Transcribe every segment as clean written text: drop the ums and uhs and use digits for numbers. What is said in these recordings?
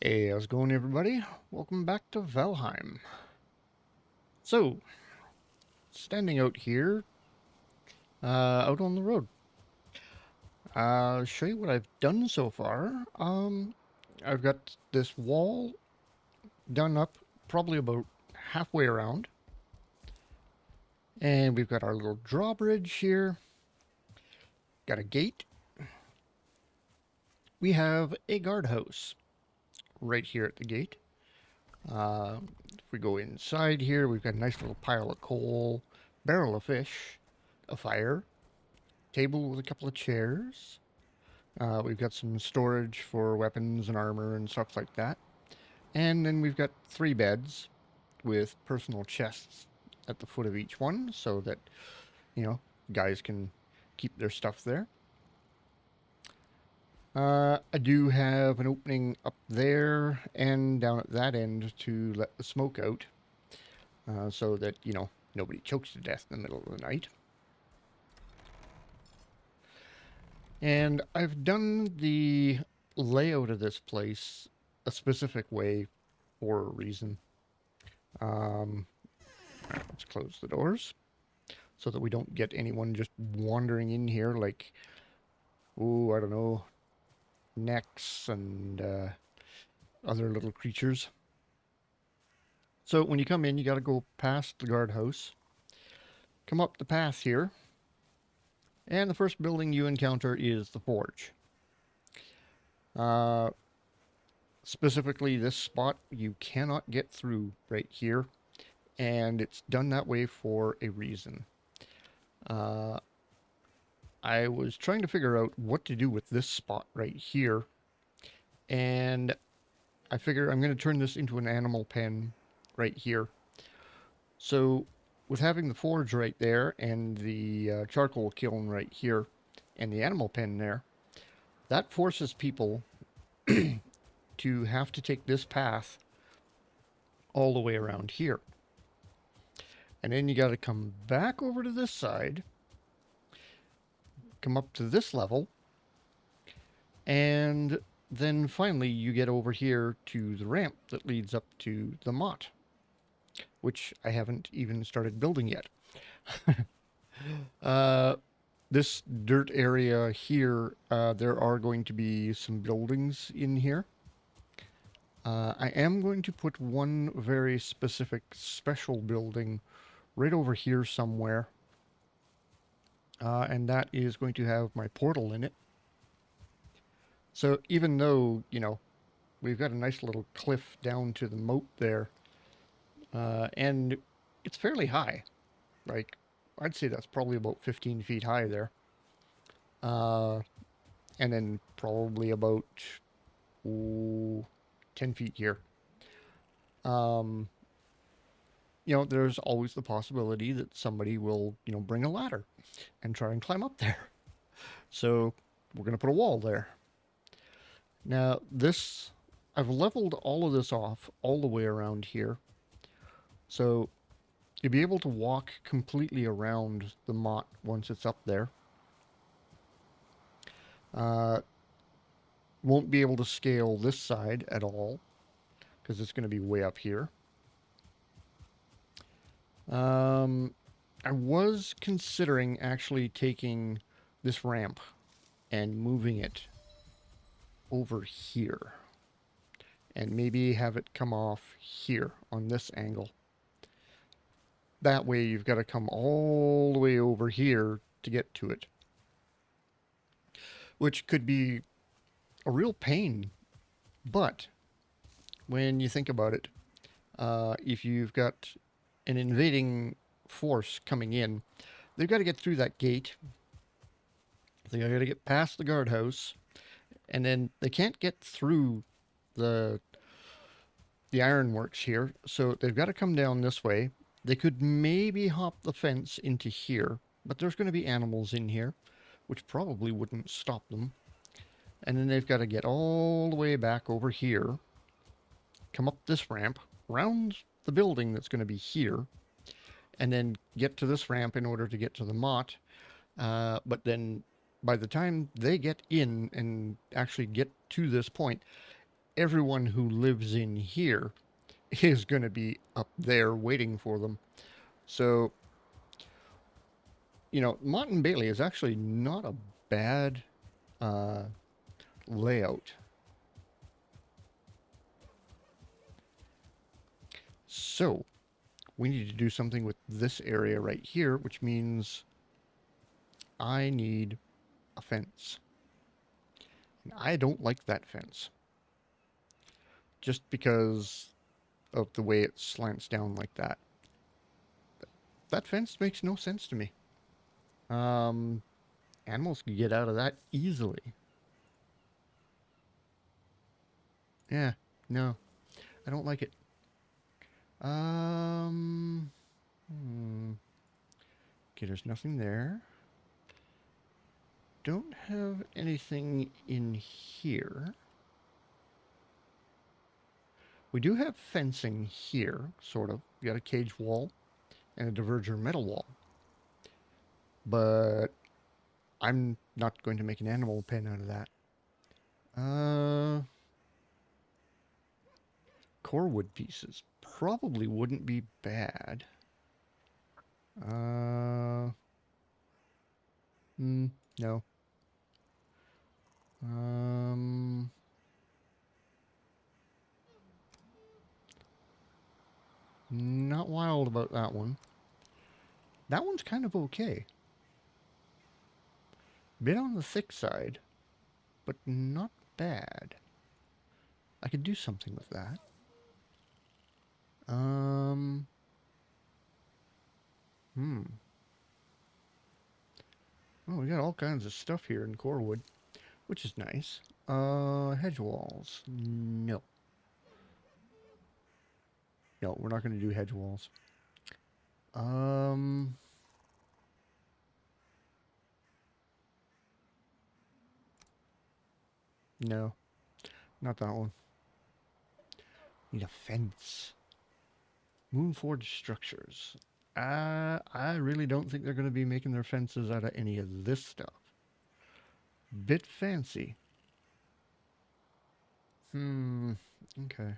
Hey, how's it going, everybody? Welcome back to Valheim. So, standing out here, out on the road. I'll show you what I've done so far. I've got this wall done up probably about halfway around. And we've got our little drawbridge here. Got a gate. We have a guardhouse right here at the gate. If we go inside here, we've got a nice little pile of coal, barrel of fish, a fire, table with a couple of chairs. We've got some storage for weapons and armor and stuff like that. And then we've got 3 beds with personal chests at the foot of each one so that, guys can keep their stuff there. I do have an opening up there and down at that end to let the smoke out so that, nobody chokes to death in the middle of the night. And I've done the layout of this place a specific way for a reason. Let's close the doors so that we don't get anyone just wandering in here like, oh, I don't know, necks and other little creatures. So when you come in, you got to go past the guardhouse, come up the path here, and the first building you encounter is the forge. Uh, Specifically, this spot you cannot get through right here, and it's done that way for a reason. Uh, I was trying to figure out what to do with this spot right here, and I figure I'm going to turn this into an animal pen right here. So, with having the forge right there and the charcoal kiln right here and the animal pen there, that forces people to have to take this path all the way around here. And then you got to come back over to this side, come up to this level, and then finally you get over here to the ramp that leads up to the motte, which I haven't even started building yet. uh, this dirt area here, there are going to be some buildings in here. I am going to put one very specific special building right over here somewhere. And that is going to have my portal in it. So even though, we've got a nice little cliff down to the moat there, and it's fairly high. Like, I'd say that's probably about 15 feet high there. Uh, and then probably about 10 feet here. Um, there's always the possibility that somebody will, bring a ladder and try and climb up there. So we're going to put a wall there. Now, I've leveled all of this off all the way around here. So you'll be able to walk completely around the motte once it's up there. Won't be able to scale this side at all because it's going to be way up here. I was considering actually taking this ramp and moving it over here and maybe have it come off here on this angle. That way you've got to come all the way over here to get to it, which could be a real pain. But when you think about it, if you've got an invading force coming in, they've got to get through that gate. They got to get past the guardhouse, and then they can't get through the ironworks here, so they've got to come down this way. They could maybe hop the fence into here, but there's going to be animals in here, which probably wouldn't stop them. And then they've got to get all the way back over here, come up this ramp, round the building that's going to be here, and then get to this ramp in order to get to the motte. But then by the time they get in and actually get to this point, everyone who lives in here is going to be up there waiting for them. So, Mott and Bailey is actually not a bad uh, layout. So, we need to do something with this area right here, which means I need a fence. And I don't like that fence. Just because of the way it slants down like that. That fence makes no sense to me. Um, Animals can get out of that easily. Yeah, no, I don't like it. Um, okay, there's nothing there. Don't have anything in here. We do have fencing here, sort of. We got a cage wall and a diverger metal wall. But I'm not going to make an animal pen out of that. Core wood pieces probably wouldn't be bad. Uh, no. Um, Not wild about that one. That one's kind of okay. Bit on the thick side, but not bad. I could do something with that. Um, hmm. Oh, we got all kinds of stuff here in Corewood, which is nice. Hedge walls. No. No, we're not going to do hedge walls. Um, no, not that one. Need a fence. Moonforge structures. I really don't think they're going to be making their fences out of any of this stuff. Bit fancy. Okay.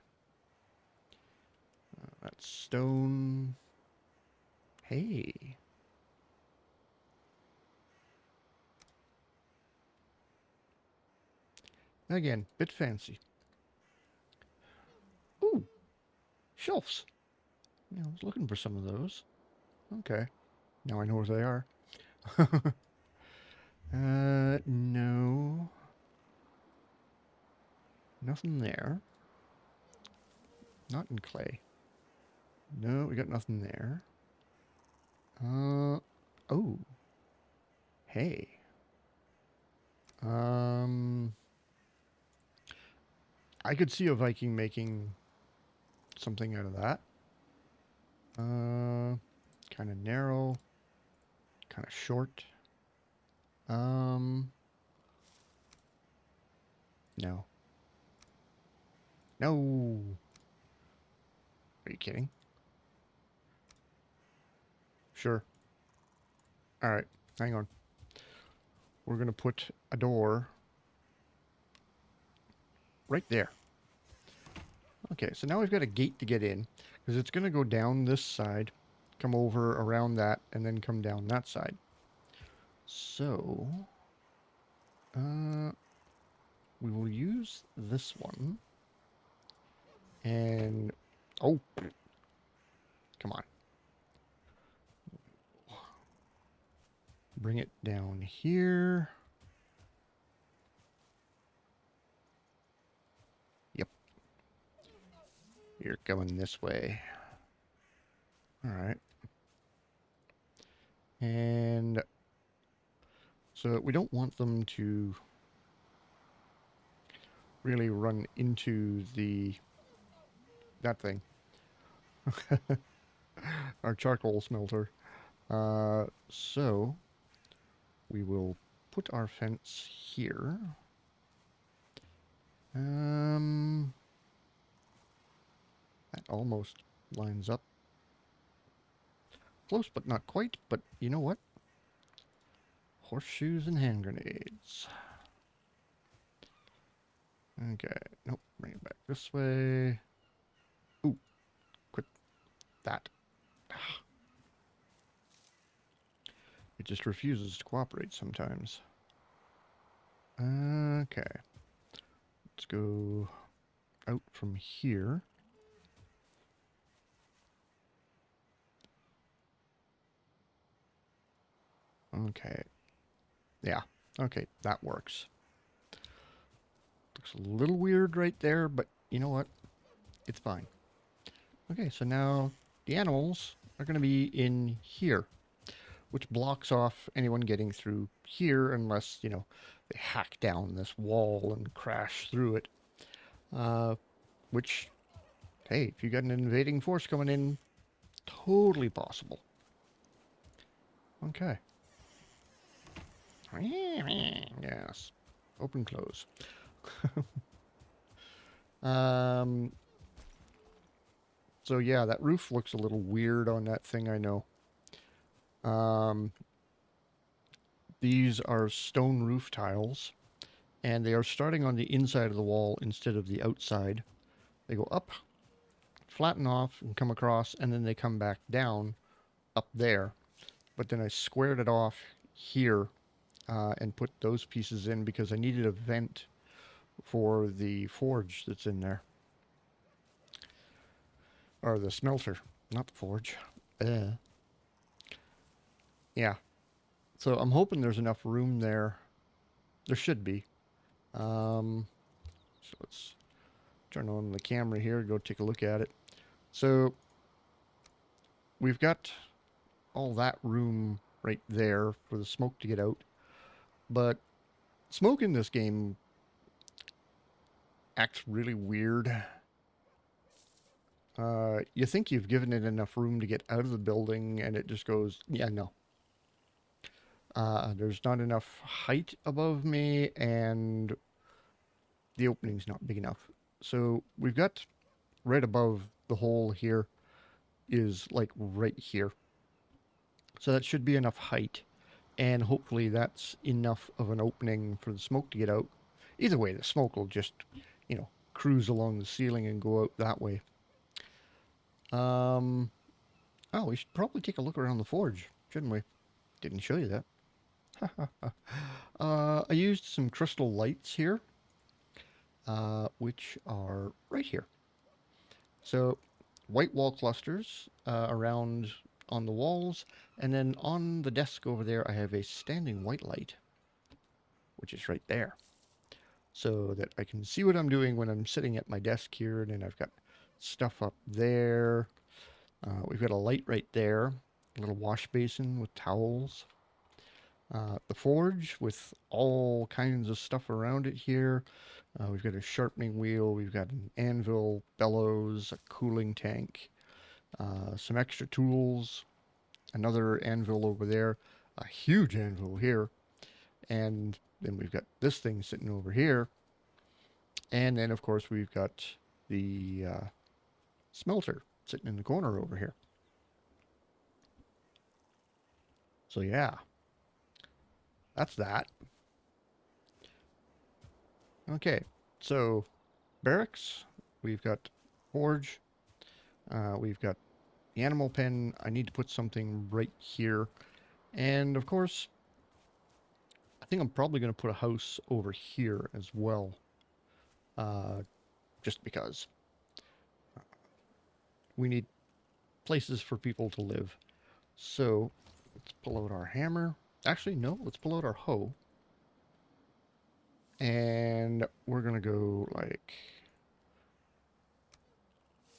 That's stone. Hey. Again, bit fancy. Ooh, shelves. Yeah, I was looking for some of those. Okay. Now I know where they are. No. Nothing there. Not in clay. No, we got nothing there. Oh. Hey. Um, I could see a Viking making something out of that. Kind of narrow. Kind of short. Um, no. No. Are you kidding? Sure. All right. Hang on. We're going to put a door right there. Okay, so now we've got a gate to get in because it's going to go down this side, come over around that, and then come down that side. So, we will use this one. And, oh, come on. Bring it down here. Yep. You're going this way. All right. And so we don't want them to really run into that thing. Our charcoal smelter. So we will put our fence here. That almost lines up. Close, but not quite. But you know what? Horseshoes and hand grenades. Okay. Nope. Bring it back. This way. Ooh, quit that. It just refuses to cooperate sometimes. Okay. Let's go out from here. Okay. Yeah. Okay, that works. Looks a little weird right there, but you know what? It's fine. Okay, so now the animals are going to be in here, which blocks off anyone getting through here unless, they hack down this wall and crash through it. Which, hey, if you got an invading force coming in, totally possible. Okay. Yes. Open, close. Um, so yeah, that roof looks a little weird on that thing, I know. Um, these are stone roof tiles, and they are starting on the inside of the wall instead of the outside. They go up, flatten off, and come across, and then they come back down up there. But then I squared it off here and put those pieces in because I needed a vent for the forge that's in there. Or the smelter, not the forge. Yeah. So I'm hoping there's enough room there. There should be. So let's turn on the camera here, go take a look at it. So we've got all that room right there for the smoke to get out. But smoke in this game acts really weird. You think you've given it enough room to get out of the building, and it just goes, yeah, no. There's not enough height above me, and the opening's not big enough. So we've got right above the hole here is like right here. So that should be enough height. And hopefully that's enough of an opening for the smoke to get out. Either way, the smoke will just, cruise along the ceiling and go out that way. Um, oh, we should probably take a look around the forge, shouldn't we? Didn't show you that. I used some crystal lights here, which are right here. So, white wall clusters around on the walls, and then on the desk over there, I have a standing white light, which is right there, so that I can see what I'm doing when I'm sitting at my desk here. And then I've got stuff up there. We've got a light right there, a little wash basin with towels. The forge with all kinds of stuff around it here. We've got a sharpening wheel, we've got an anvil, bellows, a cooling tank, some extra tools, another anvil over there, a huge anvil here, and then we've got this thing sitting over here. And then, of course, we've got the smelter sitting in the corner over here. So, yeah, that's that. Okay, so barracks, we've got forge, we've got the animal pen. I need to put something right here. And of course, I think I'm probably going to put a house over here as well. Just because we need places for people to live. So let's pull out our hammer. Actually, no, let's pull out our hoe. And we're going to go like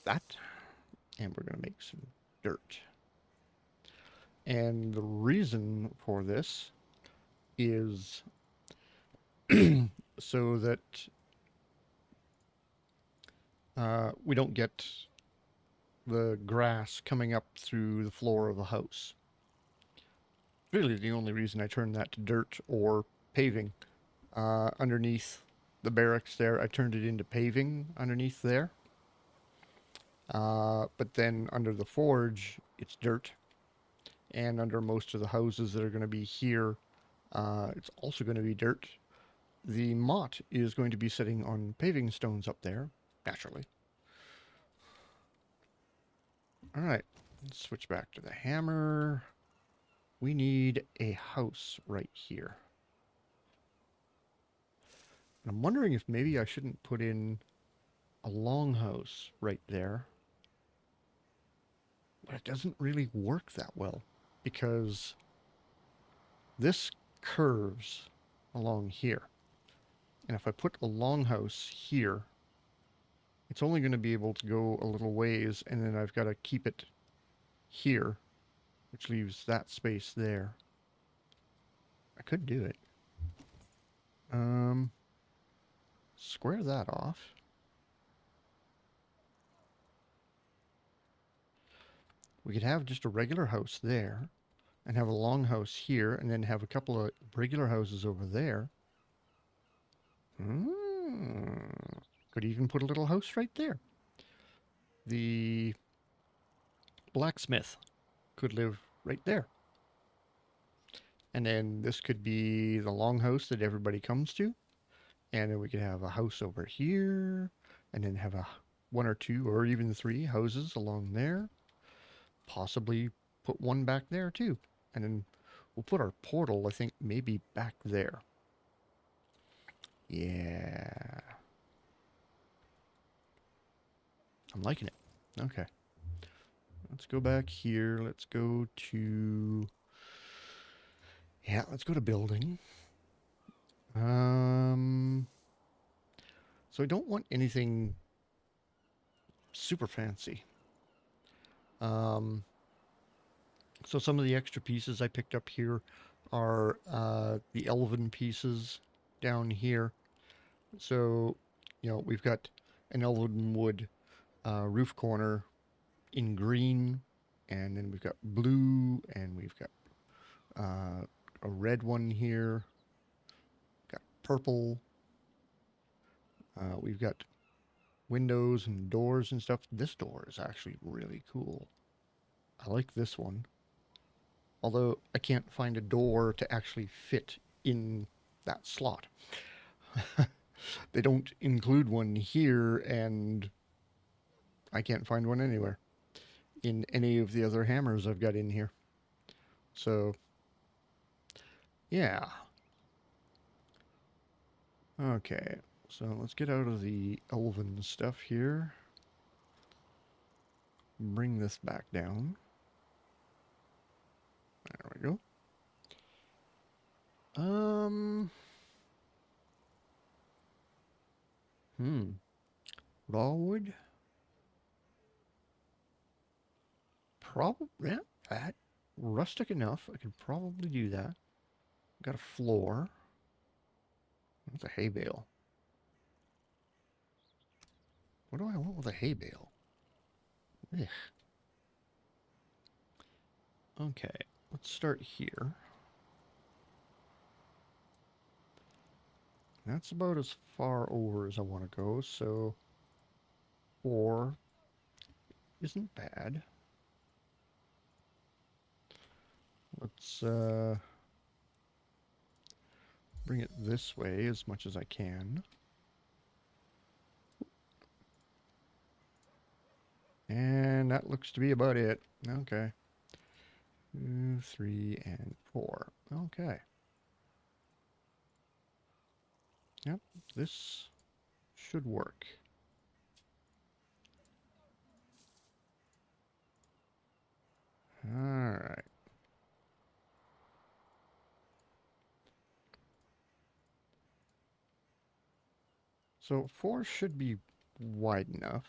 that. And we're going to make some dirt. And the reason for this is so that we don't get the grass coming up through the floor of the house. Really, the only reason I turned that to dirt or paving. Underneath the barracks there, I turned it into paving underneath there. But then under the forge, it's dirt. And under most of the houses that are going to be here, it's also going to be dirt. The motte is going to be sitting on paving stones up there, naturally. All right, let's switch back to the hammer. We need a house right here. And I'm wondering if maybe I shouldn't put in a longhouse right there. But it doesn't really work that well because this curves along here. And if I put a longhouse here, it's only going to be able to go a little ways, and then I've got to keep it here, which leaves that space there. I could do it. Square that off. We could have just a regular house there, and have a long house here, and then have a couple of regular houses over there. Could even put a little house right there. The blacksmith could live right there. And then this could be the longhouse that everybody comes to. And then we could have a house over here, and then have a one or two or even three houses along there. Possibly put one back there too. And then we'll put our portal, I think, maybe back there. Yeah. I'm liking it. Okay. Let's go back here. Let's go to... Yeah, let's go to building. So I don't want anything super fancy. Um, so some of the extra pieces I picked up here are the elven pieces down here. So, you know, we've got an elven wood roof corner in green, and then we've got blue, and we've got a red one here. Got purple. We've got windows and doors and stuff. This door is actually really cool. I like this one. Although I can't find a door to actually fit in that slot. They don't include one here, and I can't find one anywhere in any of the other hammers I've got in here. So, yeah. Okay, so let's get out of the elven stuff here. Bring this back down. There we go. Raw wood? Probably, yeah, that. Rustic enough. I could probably do that. Got a floor. That's a hay bale. What do I want with a hay bale? Ugh. Okay, let's start here. That's about as far over as I want to go, so 4 isn't bad. Let's bring it this way as much as I can. And that looks to be about it. Okay. 2, 3, and 4. Okay. Yep, this should work. Alright. So 4 should be wide enough.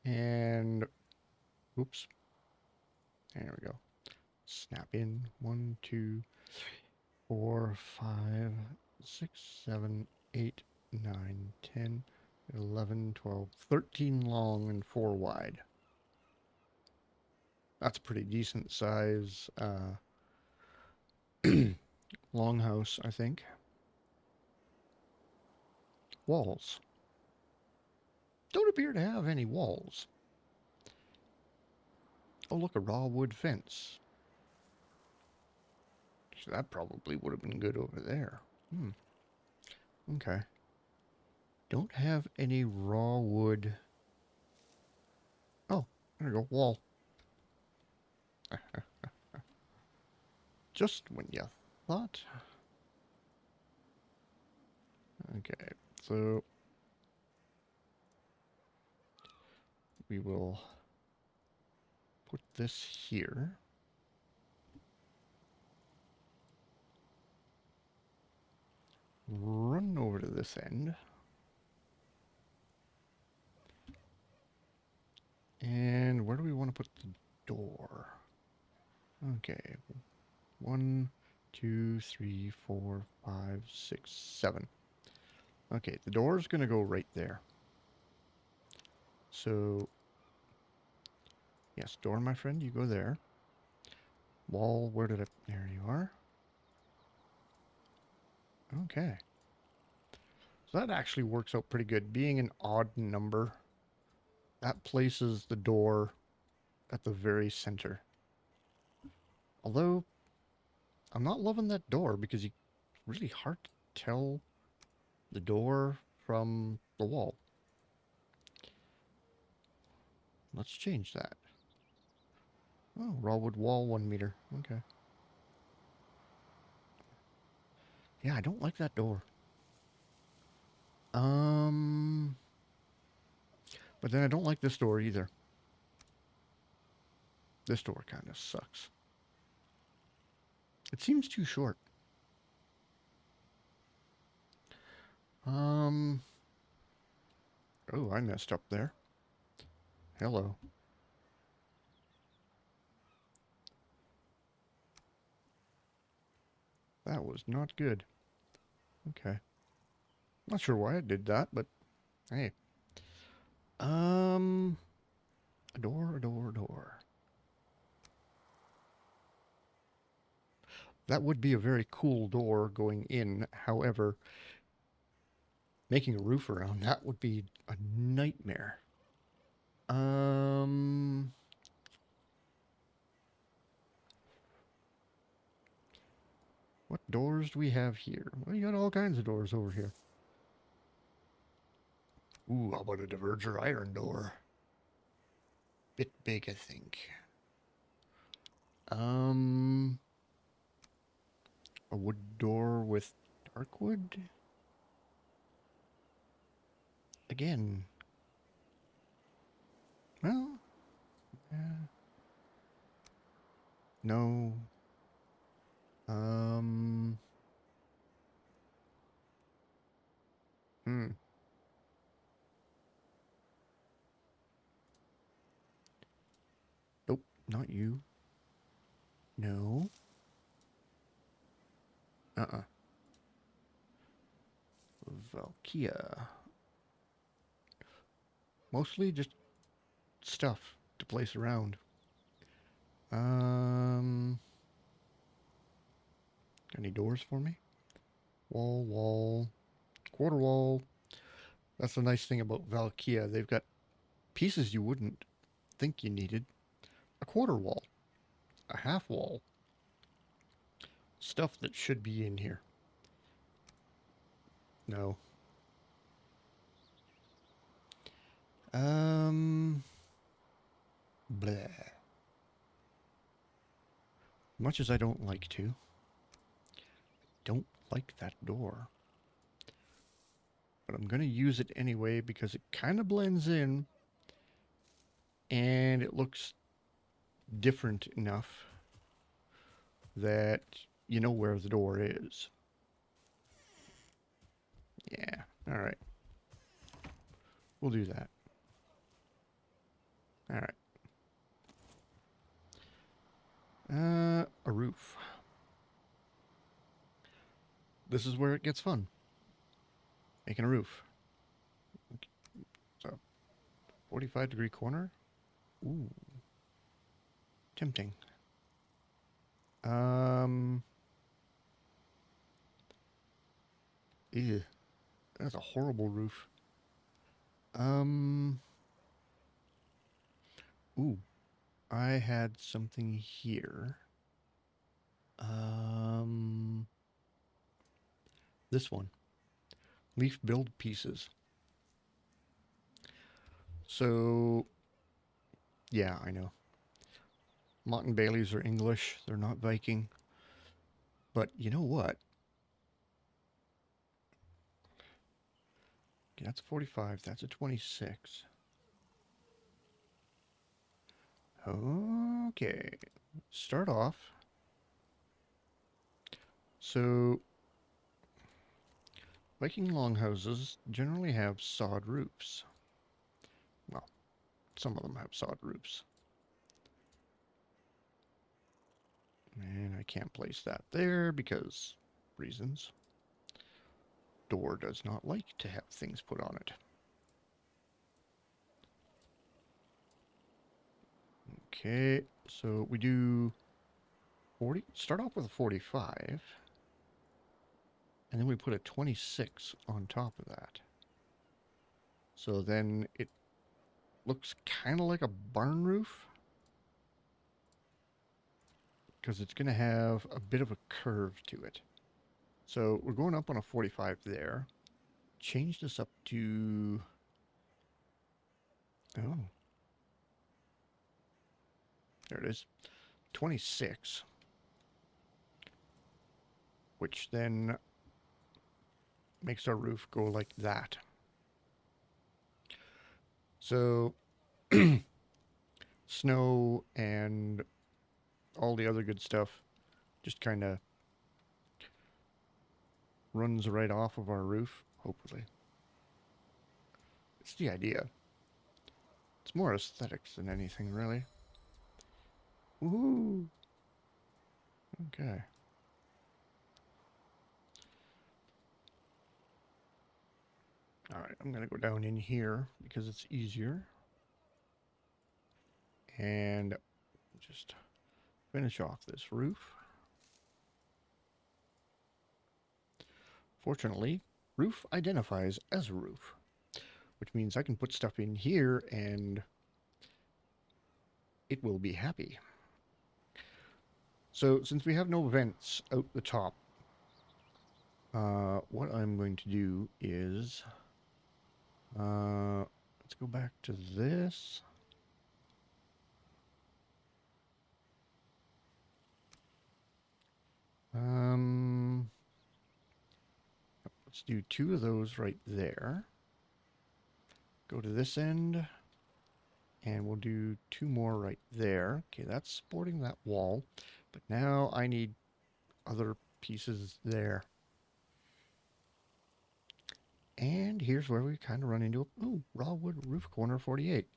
And, oops. There we go. Snap in. 1, 2, 3, 4, 5, 6, 7, 8, 9, 10, 11, 12, 13 long and 4 wide. That's a pretty decent size longhouse, I think. Walls. Don't appear to have any walls. Oh, look, a raw wood fence. So that probably would have been good over there. Okay. Don't have any raw wood. Oh, there you go. Wall. Just when you thought. Okay, so we will put this here. Run over to this end. And where do we want to put the door? Okay, 1, 2, 3, 4, 5, 6, 7. Okay, the door's gonna go right there. So, yes, door, my friend, you go there. Wall, where did I... There you are. Okay. So that actually works out pretty good. Being an odd number, that places the door at the very center. Although, I'm not loving that door because it's really hard to tell the door from the wall. Let's change that. Oh, raw wood wall, 1 meter. Okay. Yeah, I don't like that door. Um, but then I don't like this door either. This door kind of sucks. It seems too short. Um, oh, I messed up there. Hello. That was not good. Okay. Not sure why I did that, but hey. Um, a door, a door, a door. That would be a very cool door going in. However, making a roof around that would be a nightmare. Um, what doors do we have here? Well, you got all kinds of doors over here. Ooh, how about a diverger iron door? Bit big, I think. Um, a wood door with dark wood? Again. Well, no. Um, hmm. Nope, not you. No. Uh-uh. Valkia. Mostly just stuff to place around. Um, any doors for me? Wall, wall, quarter wall. That's the nice thing about Valkia. They've got pieces you wouldn't think you needed. A quarter wall, a half wall. Stuff that should be in here. No. Um, bleh. Much as I don't like to, don't like that door. But I'm going to use it anyway because it kind of blends in and it looks different enough that you know where the door is. Yeah, all right. We'll do that. All right. A roof. This is where it gets fun. Making a roof. Okay. So, 45-degree corner. Ooh, tempting. Um, ew, that's a horrible roof. Um, ooh, I had something here. Um, this one. Leaf build pieces. So, yeah, I know. Mott and Baileys are English. They're not Viking. But you know what? Okay, that's a 45. That's a 26. Okay. Start off. So, Viking longhouses generally have sod roofs. Well, some of them have sod roofs. And I can't place that there because reasons. Door does not like to have things put on it. Okay, so we do 40. Start off with a 45. And then we put a 26 on top of that. So then it looks kind of like a barn roof. Because it's going to have a bit of a curve to it. So we're going up on a 45 there. Change this up to... Oh. There it is. 26. Which then makes our roof go like that. So snow and all the other good stuff just kind of runs right off of our roof, hopefully. It's the idea. It's more aesthetics than anything, really. Woohoo! Okay. Alright, I'm going to go down in here because it's easier. And just finish off this roof. Fortunately, roof identifies as a roof, which means I can put stuff in here and it will be happy. So since we have no vents out the top, what I'm going to do is, let's go back to this. Let's do 2 of those right there. Go to this end, and we'll do 2 more right there. Okay, that's supporting that wall, but now I need other pieces there. And here's where we kind of run into a raw wood roof corner 48.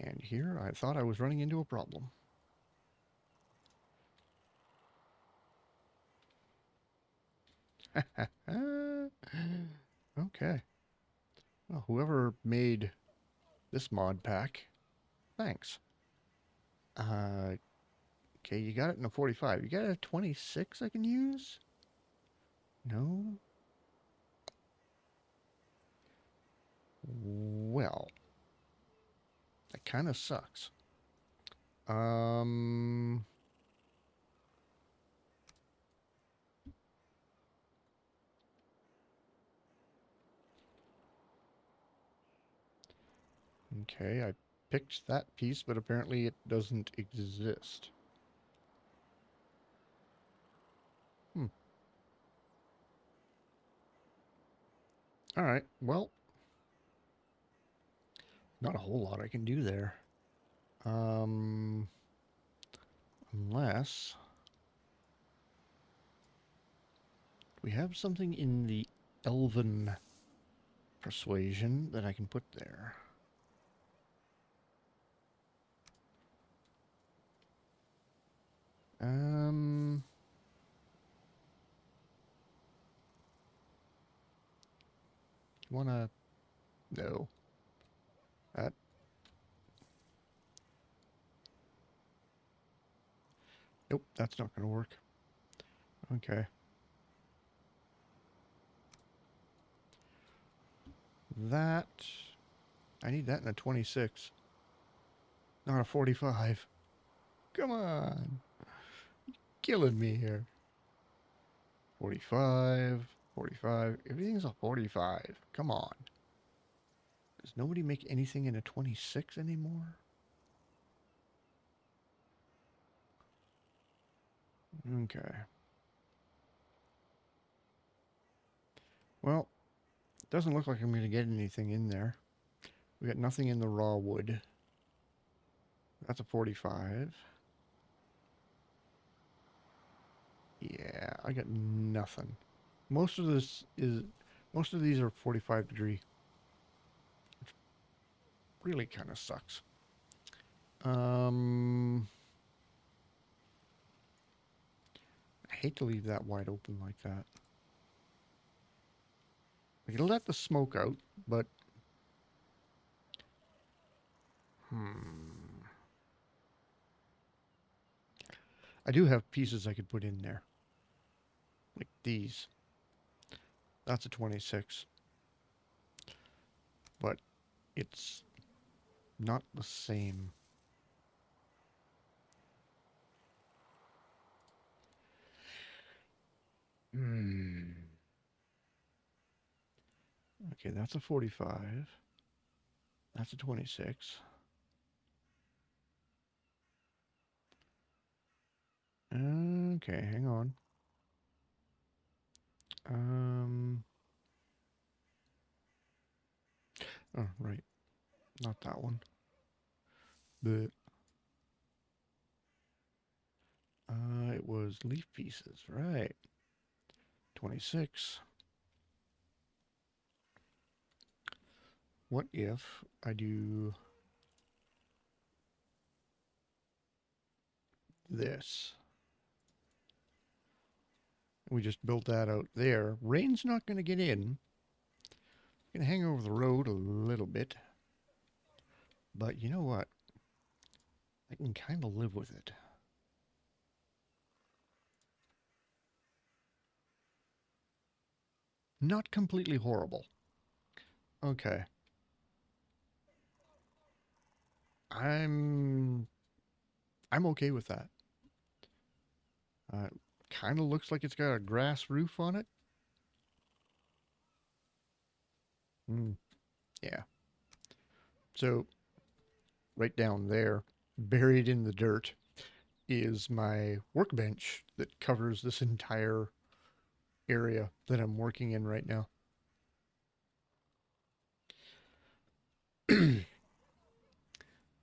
And here I thought I was running into a problem. Okay. Well, whoever made this mod pack, thanks. Okay, you got it in a 45. You got a 26 I can use? No? Well, that kind of sucks. Okay, I picked that piece, but apparently it doesn't exist. Alright, well, not a whole lot I can do there. Unless we have something in the elven persuasion that I can put there. Wanna... No. That... Nope, that's not gonna work. Okay. That... I need that in a 26. Not a 45. Come on. Killing me here. 45, 45. Everything's a 45. Come on. Does nobody make anything in a 26 anymore? Okay. Well, it doesn't look like I'm going to get anything in there. We got nothing in the raw wood. That's a 45. Yeah, I got nothing. Most of this is, most of these are 45 degree. Really kind of sucks. Um, I hate to leave that wide open like that. I can let the smoke out, but hmm. I do have pieces I could put in there, like these. That's a 26, but it's not the same. Hmm. Okay, that's a 45. That's a 26. Okay, hang on. Um, oh, right. Not that one. But it was leaf pieces, right? 26. What if I do this? We just built that out there. Rain's not going to get in. Going to hang over the road a little bit. But you know what? I can kind of live with it. Not completely horrible. Okay. I'm I'm okay with that. Uh, kind of looks like it's got a grass roof on it. Mm, yeah. So right down there, buried in the dirt, is my workbench that covers this entire area that I'm working in right now.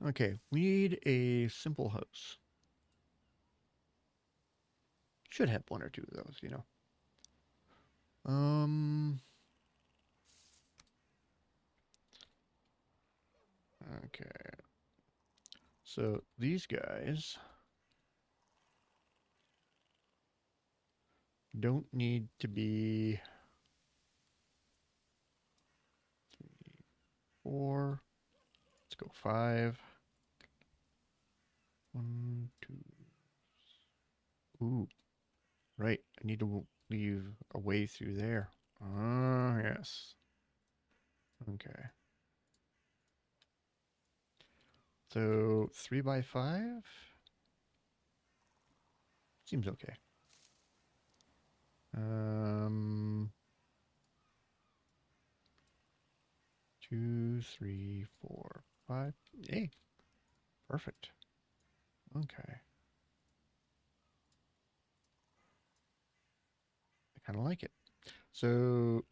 Okay, we need a simple house. Should have one or two of those, you know. Um, okay. So these guys don't need to be 4. Let's go 5. 1, 2. Ooh, right. I need to leave a way through there. Ah, yes. Okay. So 3 by 5 seems okay. Um, 2, 3, 4, 5. Hey, perfect. Okay. I kind of like it. So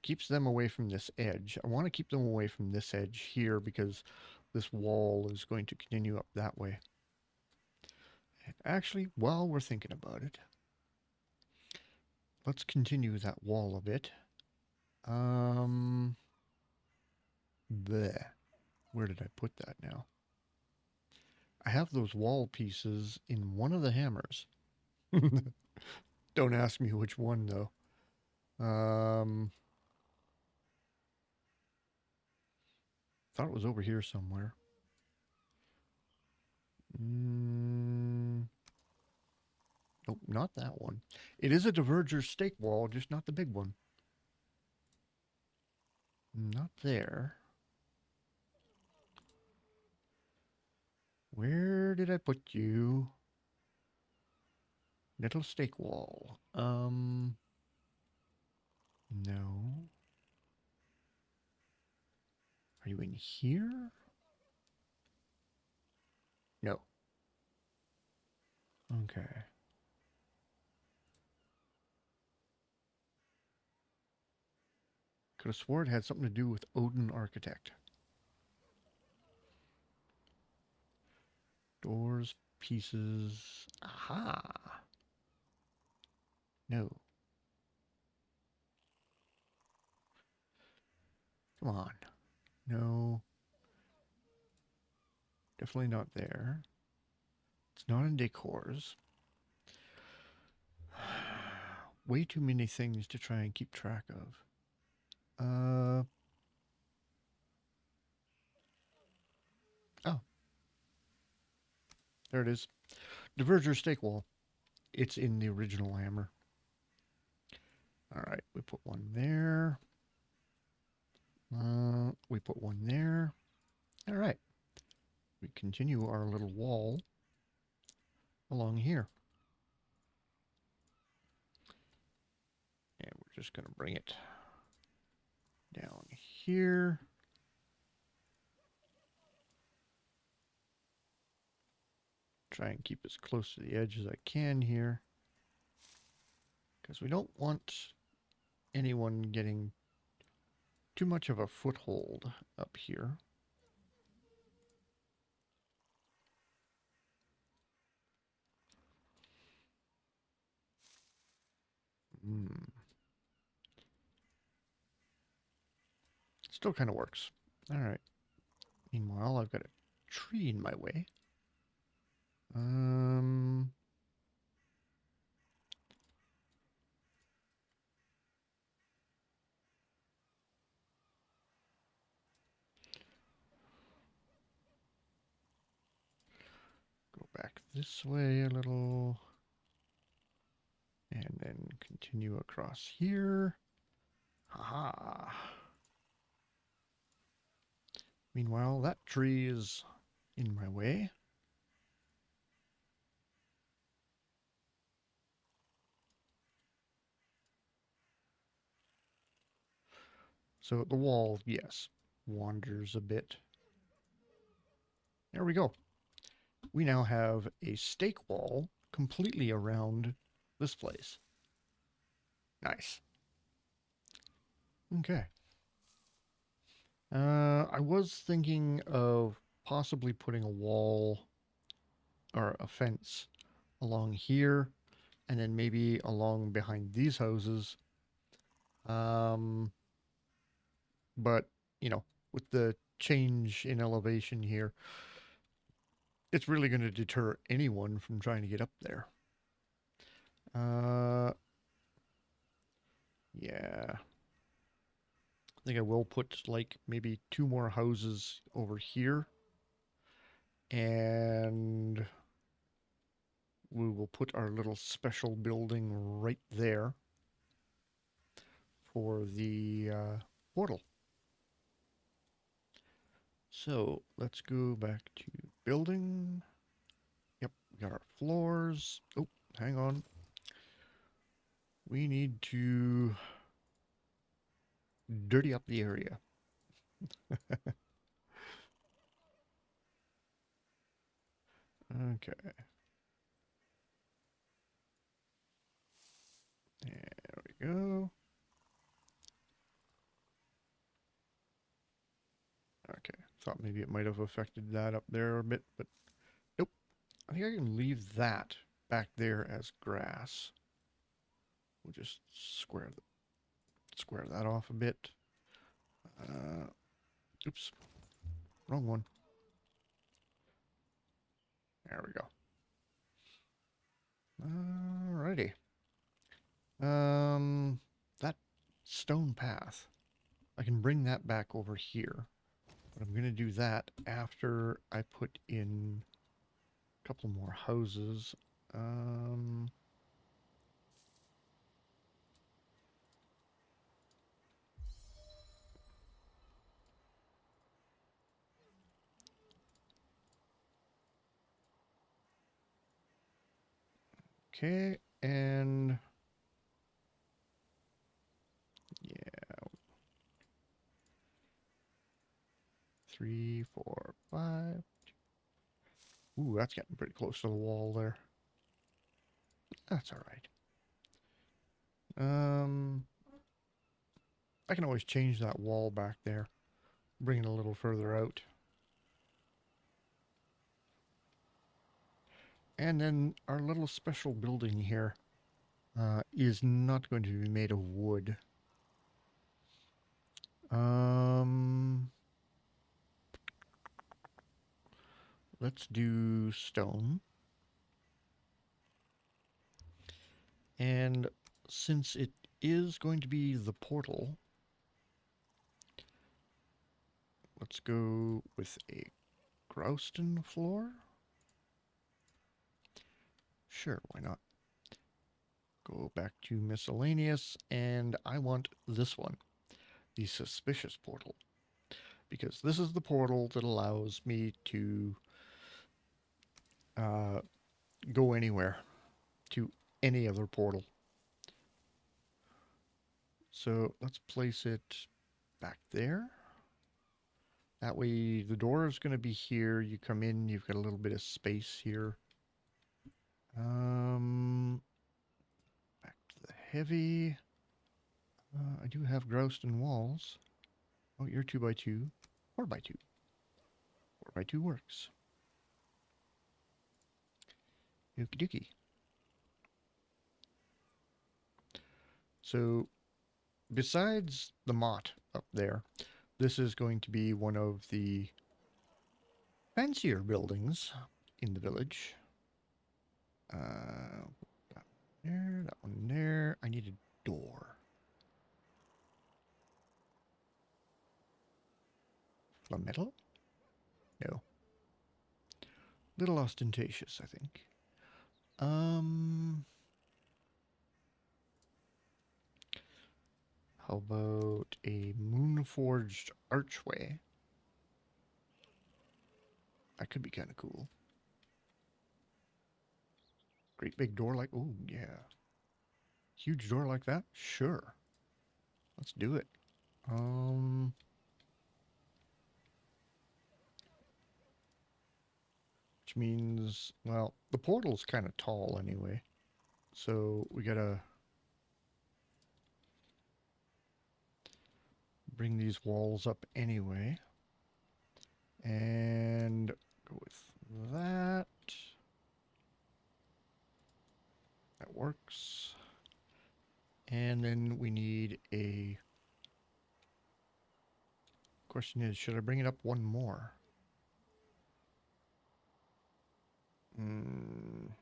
keeps them away from this edge. I want to keep them away from this edge here because this wall is going to continue up that way. And actually, while we're thinking about it, let's continue that wall a bit. Um, bleh. Where did I put that now? I have those wall pieces in one of the hammers. Don't ask me which one though. Um, thought it was over here somewhere. Mm, nope, not that one. It is a diverger stake wall, just not the big one. Not there. Where did I put you? Little stake wall. No. Are you in here? No. Okay. Could have swore it had something to do with Odin Architect. Doors, pieces. Aha. No. Come on. No. Definitely not there. It's not in decors. Way too many things to try and keep track of. Oh, there it is. Diverger stake wall. It's in the original hammer. All right, we put one there. We put one there. All right. We continue our little wall along here. And we're just going to bring it down here. Try and keep as close to the edge as I can here. Because we don't want anyone getting too much of a foothold up here. Still kind of works. All right. Meanwhile, I've got a tree in my way. Go back this way a little. And then continue across here. Haha. Meanwhile, that tree is in my way. So the wall, yes, wanders a bit. There we go. We now have a stake wall completely around this place. Nice. Okay. I was thinking of possibly putting a wall or a fence along here and then maybe along behind these houses. But, you know, with the change in elevation here, it's really going to deter anyone from trying to get up there. Yeah. I think I will put like maybe two more houses over here. And we will put our little special building right there for the portal. So let's go back to building. Yep, we got our floors. Oh, hang on. We need to dirty up the area. Okay. There we go. Okay. Thought maybe it might have affected that up there a bit, but nope. I think I can leave that back there as grass. We'll just square that off a bit. Oops. Wrong one. There we go. Alrighty. That stone path. I can bring that back over here. But I'm going to do that after I put in a couple more houses. Okay, and yeah, 3, 4, 5. Ooh, that's getting pretty close to the wall there. That's all right. I can always change that wall back there, bring it a little further out. And then our little special building here is not going to be made of wood. Let's do stone. And since it is going to be the portal, let's go with a Grouston floor. Sure, why not? Go back to miscellaneous, and I want this one, the suspicious portal, because this is the portal that allows me to go anywhere, to any other portal. So let's place it back there. That way the door is going to be here. You come in, you've got a little bit of space here. Back to the heavy. I do have Grouston walls. Oh, you're 2x2. 4x2. 4x2 works. Okie dokie. So, besides the motte up there, this is going to be one of the fancier buildings in the village. That one there, that one there. I need a door. From metal? No. Little ostentatious, I think. How about a moon-forged archway? That could be kind of cool. Great big door like, oh yeah. Huge door like that? Sure. Let's do it. Which means, well, the portal's kind of tall anyway. So we gotta bring these walls up anyway. And go with that. That works. And then we need a... Question is, should I bring it up one more? Um...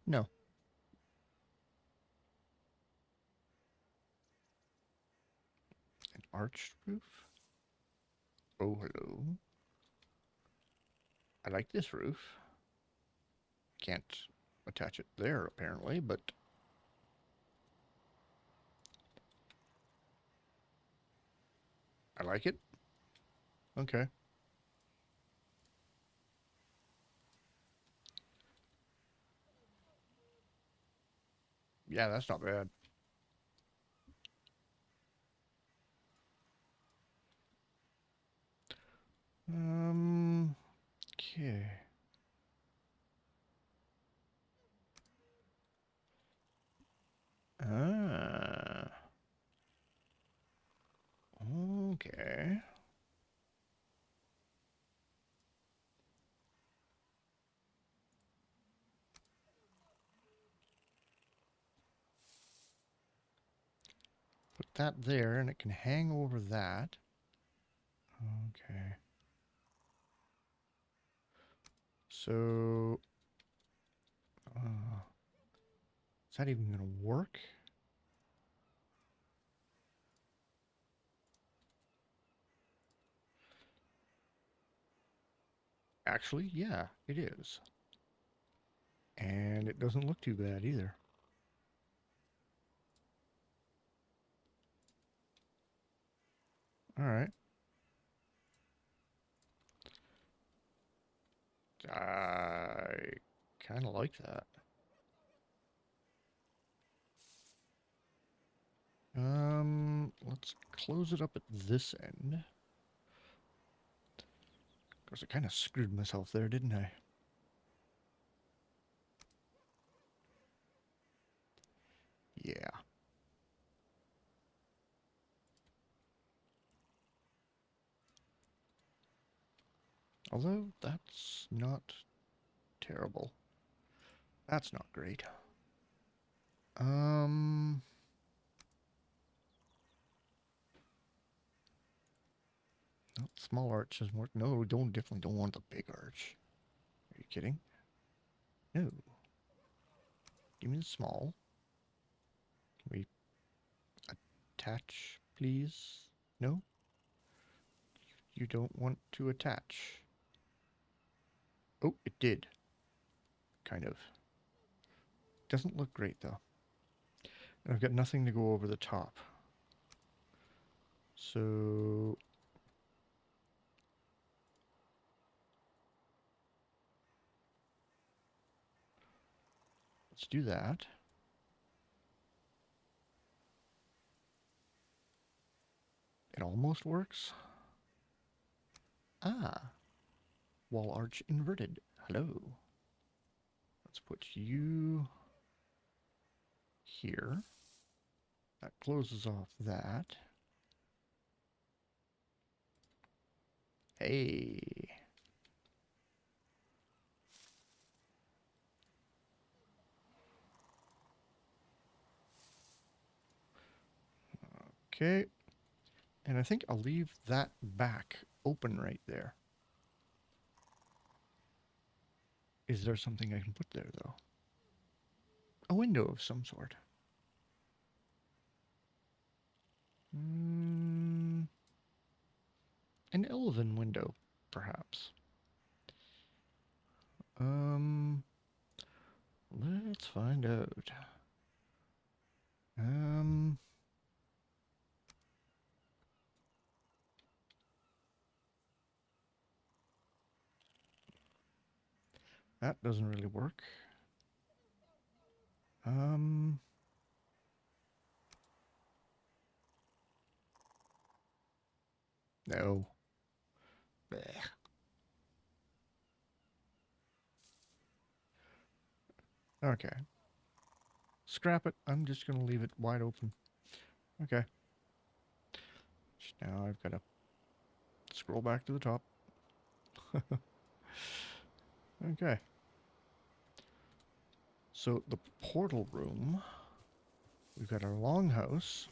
No. An arched roof? Oh, hello. I like this roof. Can't attach it there, apparently, but... I like it. Okay. Yeah, that's not bad. Okay. Ah. Okay. Put that there, and it can hang over that. Okay. So... is that even going to work? Actually, yeah, it is. And it doesn't look too bad either. All right. I kind of like that. Let's close it up at this end. Of course, I kind of screwed myself there, didn't I? Yeah. Although, that's not terrible. That's not great. Um... Not small arch doesn't work. No, we definitely don't want the big arch. Are you kidding? No. Give me the small. Can we attach, please? No? You don't want to attach. Oh, it did. Kind of. Doesn't look great, though. And I've got nothing to go over the top. So... let's do that. It almost works. Ah. Wall arch inverted. Hello. Let's put you here. That closes off that. Hey. Okay. And I think I'll leave that back open right there. Is there something I can put there, though? A window of some sort. An elven window, perhaps. Let's find out. That doesn't really work. No. Blech. Okay. Scrap it. I'm just going to leave it wide open. Okay. Now I've got to scroll back to the top. Okay. So the portal room, we've got our longhouse.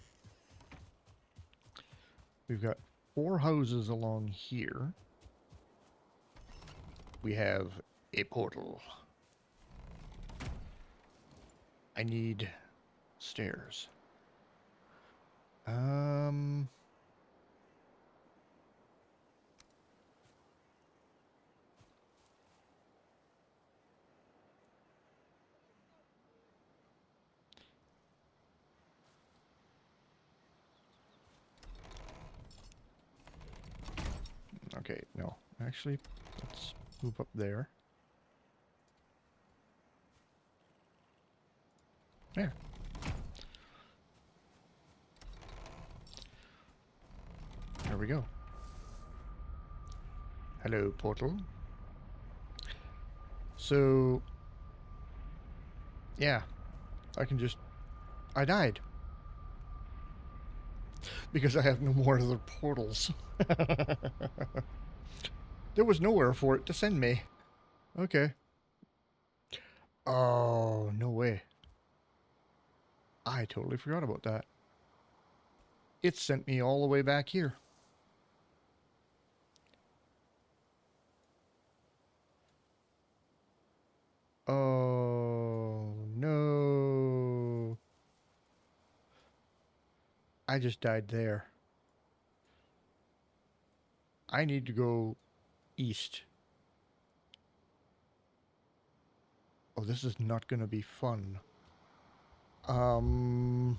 We've got 4 houses along here. We have a portal. I need stairs. Okay, no. Actually, let's move up there. There. There we go. Hello, portal. So, yeah, I can just... I died. Because I have no more other portals. There was nowhere for it to send me. Okay. Oh, no way. I totally forgot about that. It sent me all the way back here. Oh, no. I just died there. I need to go east. Oh, this is not going to be fun. For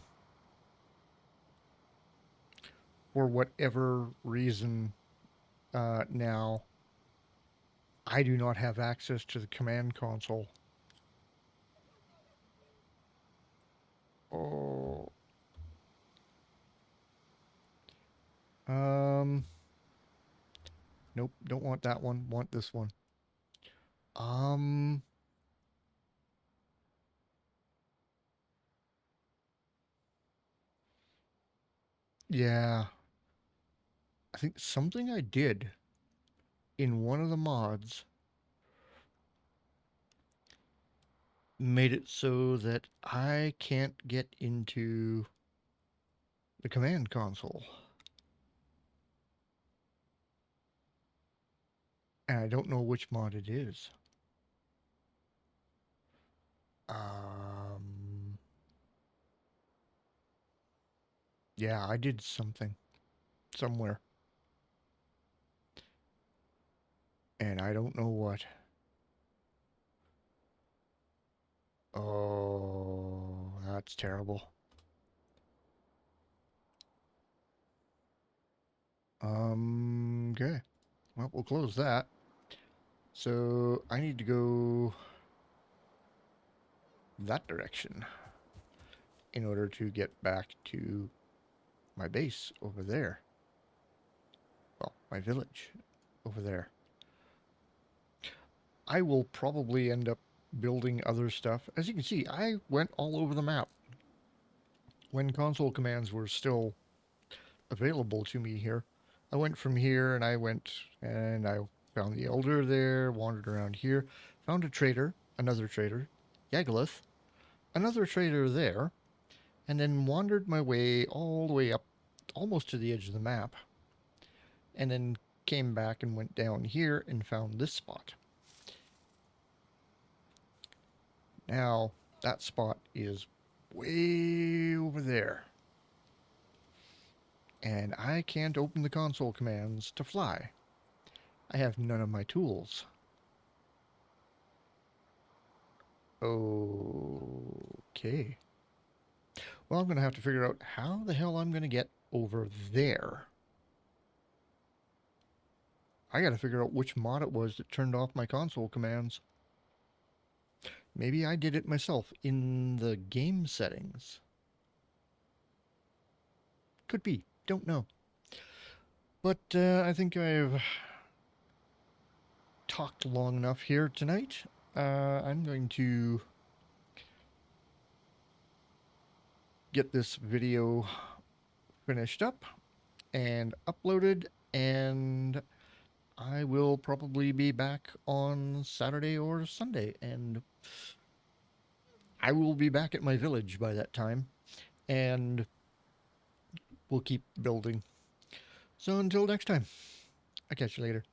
whatever reason, now, I do not have access to the command console. Oh. Um. Nope. Don't want that one. Want this one. Um. Yeah. I think something I did in one of the mods made it so that I can't get into the command console. And I don't know which mod it is. Um, yeah, I did something somewhere, and I don't know what. Oh, that's terrible. Okay. Well, we'll close that. So I need to go that direction in order to get back to my base over there. Well, my village over there. I will probably end up building other stuff. As you can see, I went all over the map when console commands were still available to me here. I went from here and I went and I found the elder there, wandered around here, found a trader, another trader, Yagluth, another trader there, and then wandered my way all the way up almost to the edge of the map, and then came back and went down here and found this spot. Now, that spot is way over there, and I can't open the console commands to fly. I have none of my tools. Okay. Well, I'm going to have to figure out how the hell I'm going to get over there. I got to figure out which mod it was that turned off my console commands. Maybe I did it myself in the game settings. Could be. Don't know. But I think I've talked long enough here tonight. I'm going to get this video finished up and uploaded, and I will probably be back on Saturday or Sunday, and I will be back at my village by that time, and we'll keep building. So until next time, I'll catch you later.